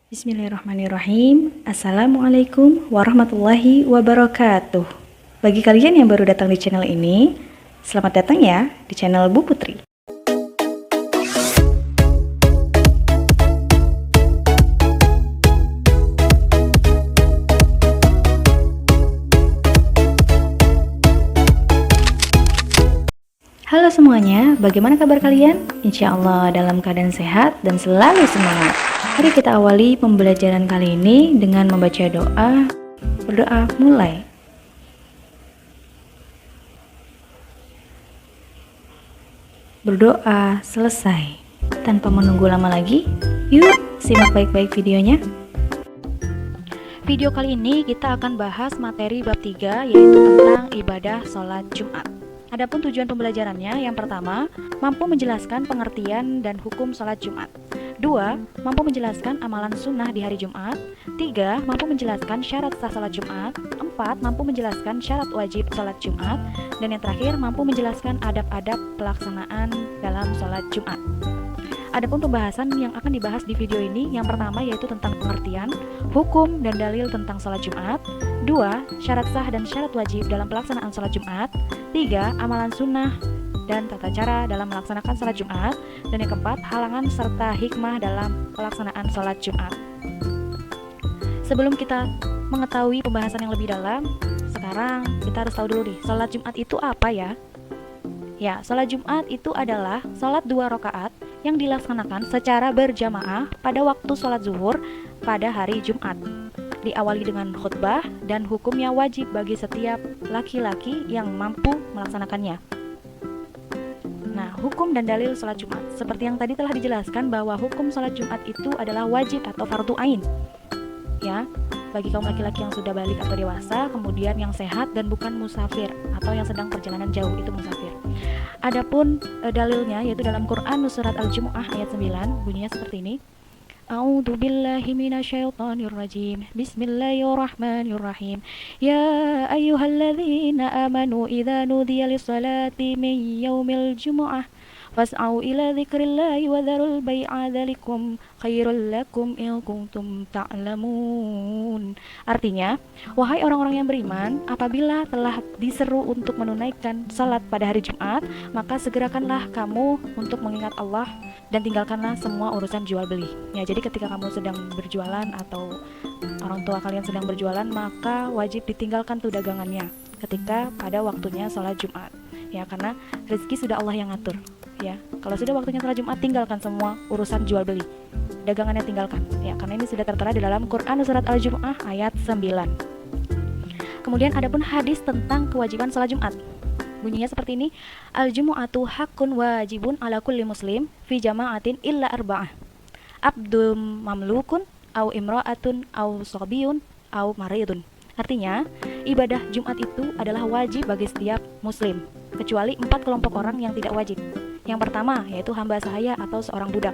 Bismillahirrahmanirrahim. Assalamualaikum warahmatullahi wabarakatuh. Bagi kalian yang baru datang di channel ini, selamat datang ya di channel Bu Putri. Halo semuanya, bagaimana kabar kalian? Insya Allah dalam keadaan sehat dan selalu semangat. Mari kita awali pembelajaran kali ini dengan membaca doa. Berdoa mulai. Berdoa selesai. Tanpa menunggu lama lagi, yuk simak baik-baik videonya. Video kali ini kita akan bahas materi bab 3, yaitu tentang ibadah sholat Jumat. Adapun tujuan pembelajarannya, yang pertama, mampu menjelaskan pengertian dan hukum sholat Jumat. 2. Mampu menjelaskan amalan sunnah di hari Jumat. 3. Mampu menjelaskan syarat sah sholat Jumat. 4. Mampu menjelaskan syarat wajib sholat Jumat. Dan yang terakhir, mampu menjelaskan adab-adab pelaksanaan dalam sholat Jumat. Adapun pembahasan yang akan dibahas di video ini, yang pertama yaitu tentang pengertian, hukum dan dalil tentang sholat Jumat. 2. Syarat sah dan syarat wajib dalam pelaksanaan sholat Jumat. 3. Amalan sunnah dan tata cara dalam melaksanakan sholat Jumat. Dan yang keempat, halangan serta hikmah dalam pelaksanaan sholat Jumat. Sebelum kita mengetahui pembahasan yang lebih dalam, sekarang kita harus tahu dulu nih, sholat Jumat itu apa ya? Ya, sholat Jumat itu adalah sholat 2 rakaat yang dilaksanakan secara berjamaah pada waktu sholat zuhur pada hari Jumat. Diawali dengan khutbah dan hukumnya wajib bagi setiap laki-laki yang mampu melaksanakannya. Nah, hukum dan dalil sholat Jumat. Seperti yang tadi telah dijelaskan bahwa hukum sholat Jumat itu adalah wajib atau fardu ain. Ya, bagi kaum laki-laki yang sudah balik atau dewasa, kemudian yang sehat dan bukan musafir atau yang sedang perjalanan jauh, itu musafir. Adapun dalilnya yaitu dalam Quran surat Al-Jumu'ah ayat 9, bunyinya seperti ini. A'udzu billahi minasyaitonir rajim. Bismillahirrahmanirrahim. Ya ayyuhalladzina amanu idza nudiya lis-salati min yaumil jumu'ah fas'au ila dzikrillahi wa dzarul bai'a dzalikum khairul lakum in kuntum ta'lamun. Artinya, wahai orang-orang yang beriman, apabila telah diseru untuk menunaikan salat pada hari Jumat, maka segerakanlah kamu untuk mengingat Allah dan tinggalkanlah semua urusan jual beli. Ya, jadi ketika kamu sedang berjualan atau orang tua kalian sedang berjualan, maka wajib ditinggalkan tuh dagangannya ketika pada waktunya sholat Jumat. Ya, karena rezeki sudah Allah yang ngatur. Ya, kalau sudah waktunya sholat Jumat, tinggalkan semua urusan jual beli, dagangannya tinggalkan. Ya, karena ini sudah tertera di dalam Quran surat Al-Jumu'ah ayat 9. Kemudian adapun hadis tentang kewajiban sholat Jumat, bunyinya seperti ini. Al-jumu'atu hakun wajibun ala kulli muslim fi jama'atin illa arba'ah. Abdum mamlukun au imra'atun au sobiyun au maridun. Artinya, ibadah Jumat itu adalah wajib bagi setiap muslim, kecuali 4 kelompok orang yang tidak wajib. Yang pertama yaitu hamba sahaya atau seorang budak.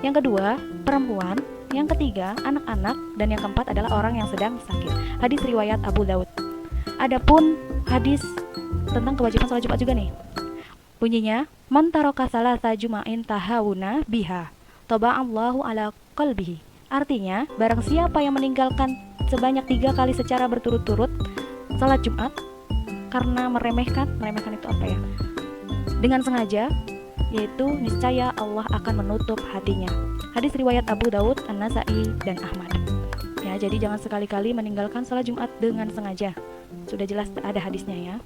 Yang kedua, perempuan. Yang ketiga, anak-anak. Dan yang keempat adalah orang yang sedang sakit. Hadis riwayat Abu Daud. Adapun hadis tentang kewajiban sholat Jumat juga nih, bunyinya, man taraka salasa juma'in tahawuna biha taba'allahu ala qalbihi. Artinya, barang siapa yang meninggalkan sebanyak 3 kali secara berturut-turut sholat Jumat karena meremehkan itu apa ya? Dengan sengaja, yaitu niscaya Allah akan menutup hatinya. Hadis riwayat Abu Daud, An-Nasai, dan Ahmad. Ya, jadi jangan sekali-kali meninggalkan sholat Jumat dengan sengaja. Sudah jelas ada hadisnya ya.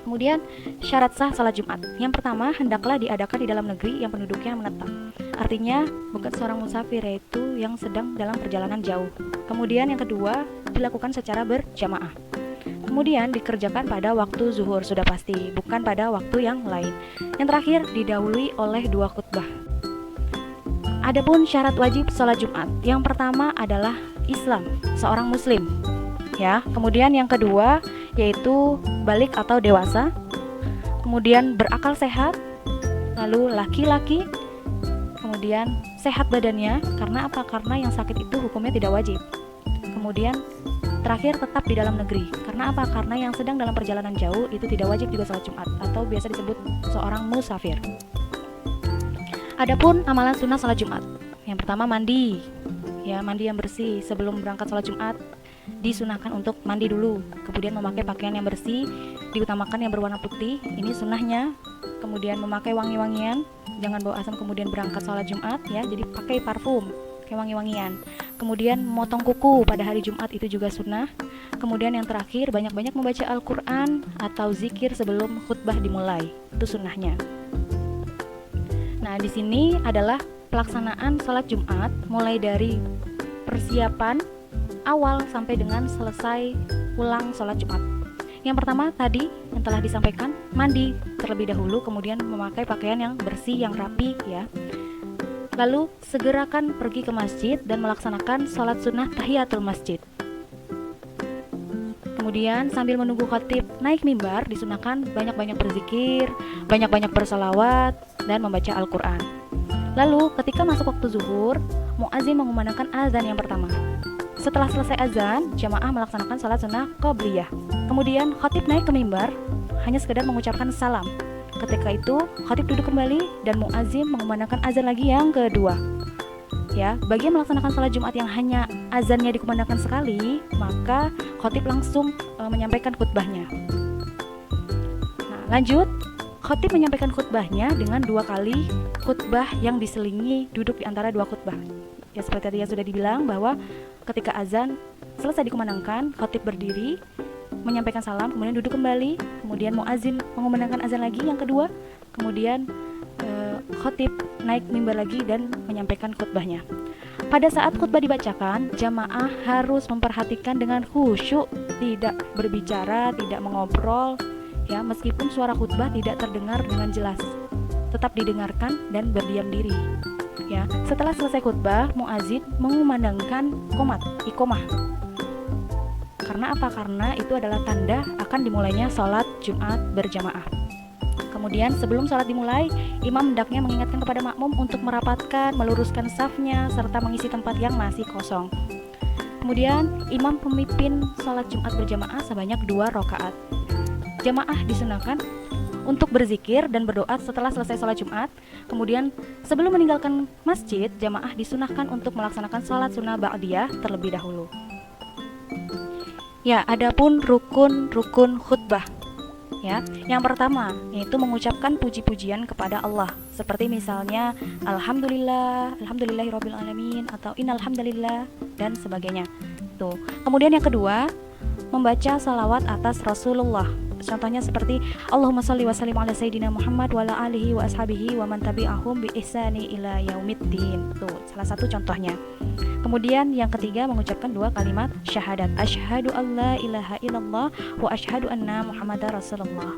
Kemudian syarat sah salat Jumat. Yang pertama, hendaklah diadakan di dalam negeri yang penduduknya menetap. Artinya bukan seorang musafir, yaitu yang sedang dalam perjalanan jauh. Kemudian yang kedua, dilakukan secara berjamaah. Kemudian dikerjakan pada waktu zuhur, sudah pasti, bukan pada waktu yang lain. Yang terakhir, didahului oleh 2 khutbah. Adapun syarat wajib salat Jumat, yang pertama adalah Islam, seorang muslim. Ya, kemudian yang kedua yaitu balik atau dewasa, kemudian berakal sehat, lalu laki-laki, kemudian sehat badannya. Karena apa? Karena yang sakit itu hukumnya tidak wajib. Kemudian terakhir, tetap di dalam negeri. Karena apa? Karena yang sedang dalam perjalanan jauh itu tidak wajib juga sholat Jumat, atau biasa disebut seorang musafir. Adapun amalan sunnah sholat Jumat, yang pertama mandi, ya, mandi yang bersih. Sebelum berangkat sholat Jumat disunahkan untuk mandi dulu, kemudian memakai pakaian yang bersih, diutamakan yang berwarna putih, ini sunnahnya. Kemudian memakai wangi-wangian, jangan bawa asam kemudian berangkat sholat Jumat ya, jadi pakai parfum, pakai wangi-wangian. Kemudian memotong kuku pada hari Jumat itu juga sunnah. Kemudian yang terakhir, banyak-banyak membaca Al-Quran atau zikir sebelum khutbah dimulai, itu sunnahnya. Nah, di sini adalah pelaksanaan sholat Jumat mulai dari persiapan awal sampai dengan selesai pulang sholat Jumat. Yang pertama tadi yang telah disampaikan, mandi terlebih dahulu, kemudian memakai pakaian yang bersih, yang rapi ya. Lalu segerakan pergi ke masjid dan melaksanakan sholat sunnah tahiyatul masjid. Kemudian sambil menunggu khatib naik mimbar, disunahkan banyak-banyak berzikir, banyak-banyak bersalawat, dan membaca Al-Quran. Lalu ketika masuk waktu zuhur, muazin mengumandangkan azan yang pertama. Setelah selesai azan, jamaah melaksanakan sholat sunnah qobliyah. Kemudian khatib naik ke mimbar, hanya sekedar mengucapkan salam. Ketika itu, khatib duduk kembali dan muazin mengumandangkan azan lagi yang kedua. Ya, bagi yang melaksanakan sholat Jumat yang hanya azannya dikumandangkan sekali, maka khatib langsung menyampaikan khutbahnya. Nah, lanjut, khatib menyampaikan khutbahnya dengan 2 kali khutbah yang diselingi duduk di antara 2 khutbah. Ya, seperti tadi yang sudah dibilang bahwa ketika azan selesai dikumandangkan, khatib berdiri, menyampaikan salam, kemudian duduk kembali, kemudian muazin mengumandangkan azan lagi yang kedua, kemudian khatib naik mimbar lagi dan menyampaikan khutbahnya. Pada saat khutbah dibacakan, jamaah harus memperhatikan dengan khusyuk, tidak berbicara, tidak mengobrol, ya, meskipun suara khutbah tidak terdengar dengan jelas, tetap didengarkan dan berdiam diri. Ya, setelah selesai khutbah, muazin mengumandangkan qomat, iqomah. Karena apa? Karena itu adalah tanda akan dimulainya sholat Jumat berjamaah. Kemudian sebelum sholat dimulai, imam hendaknya mengingatkan kepada makmum untuk merapatkan, meluruskan safnya, serta mengisi tempat yang masih kosong. Kemudian imam memimpin sholat Jumat berjamaah sebanyak 2 rakaat. Jamaah disunahkan untuk berzikir dan berdoa setelah selesai sholat Jumat. Kemudian sebelum meninggalkan masjid, jamaah disunahkan untuk melaksanakan sholat sunnah ba'diyah terlebih dahulu. Ya, adapun rukun khutbah. Ya, yang pertama yaitu mengucapkan puji-pujian kepada Allah, seperti misalnya alhamdulillahirabbil alamin atau innal hamdalillah dan sebagainya. Tuh. Kemudian yang kedua, membaca salawat atas Rasulullah. Contohnya seperti Allahumma shalli wa sallim ala sayyidina Muhammad wa ala alihi wa ashabihi wa man tabi'ahum bi ihsani ila yaumiddin. Tuh, salah satu contohnya. Kemudian yang ketiga, mengucapkan 2 kalimat syahadat, asyhadu alla ilaha illallah wa asyhadu anna muhammadar rasulullah.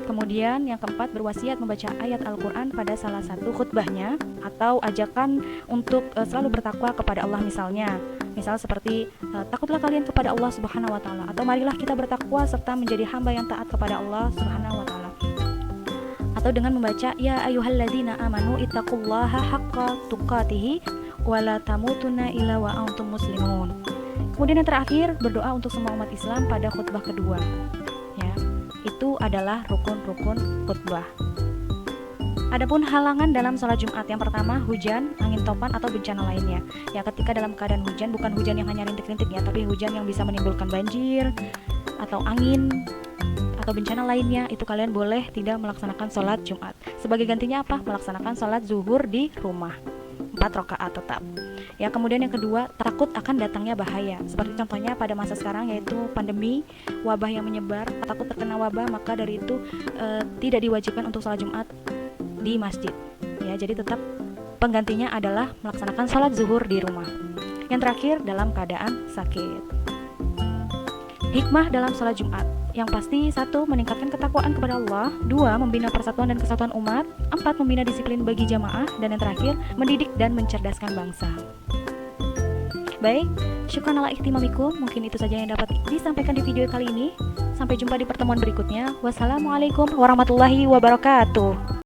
Kemudian yang keempat, berwasiat membaca ayat Al-Quran pada salah satu khutbahnya, atau ajakan untuk selalu bertakwa kepada Allah misalnya. Misal seperti takutlah kalian kepada Allah Subhanahu wa taala, atau marilah kita bertakwa serta menjadi hamba yang taat kepada Allah Subhanahu wa taala. Atau dengan membaca ya ayyuhalladzina amanu ittaqullaha haqqa tuqatih wa la tamutunna illa wa antum muslimun. Kemudian yang terakhir, berdoa untuk semua umat Islam pada khutbah kedua. Ya, itu adalah rukun-rukun khutbah. Adapun halangan dalam sholat Jumat, yang pertama hujan, angin topan atau bencana lainnya. Ya, ketika dalam keadaan hujan, bukan hujan yang hanya rintik-rintik ya, tapi hujan yang bisa menimbulkan banjir atau angin atau bencana lainnya, itu kalian boleh tidak melaksanakan sholat Jumat. Sebagai gantinya apa? Melaksanakan sholat zuhur di rumah, 4 rakaat tetap. Ya, kemudian yang kedua, takut akan datangnya bahaya. Seperti contohnya pada masa sekarang yaitu pandemi, wabah yang menyebar, takut terkena wabah, maka dari itu tidak diwajibkan untuk sholat Jumat di masjid. Ya, jadi tetap penggantinya adalah melaksanakan sholat zuhur di rumah. Yang terakhir, dalam keadaan sakit. Hikmah dalam sholat Jumat. Yang pasti, 1. Meningkatkan ketakwaan kepada Allah. 2. Membina persatuan dan kesatuan umat. 4. Membina disiplin bagi jamaah. Dan yang terakhir, mendidik dan mencerdaskan bangsa. Baik, syukran ala ihtimamikum. Mungkin itu saja yang dapat disampaikan di video kali ini. Sampai jumpa di pertemuan berikutnya. Wassalamualaikum warahmatullahi wabarakatuh.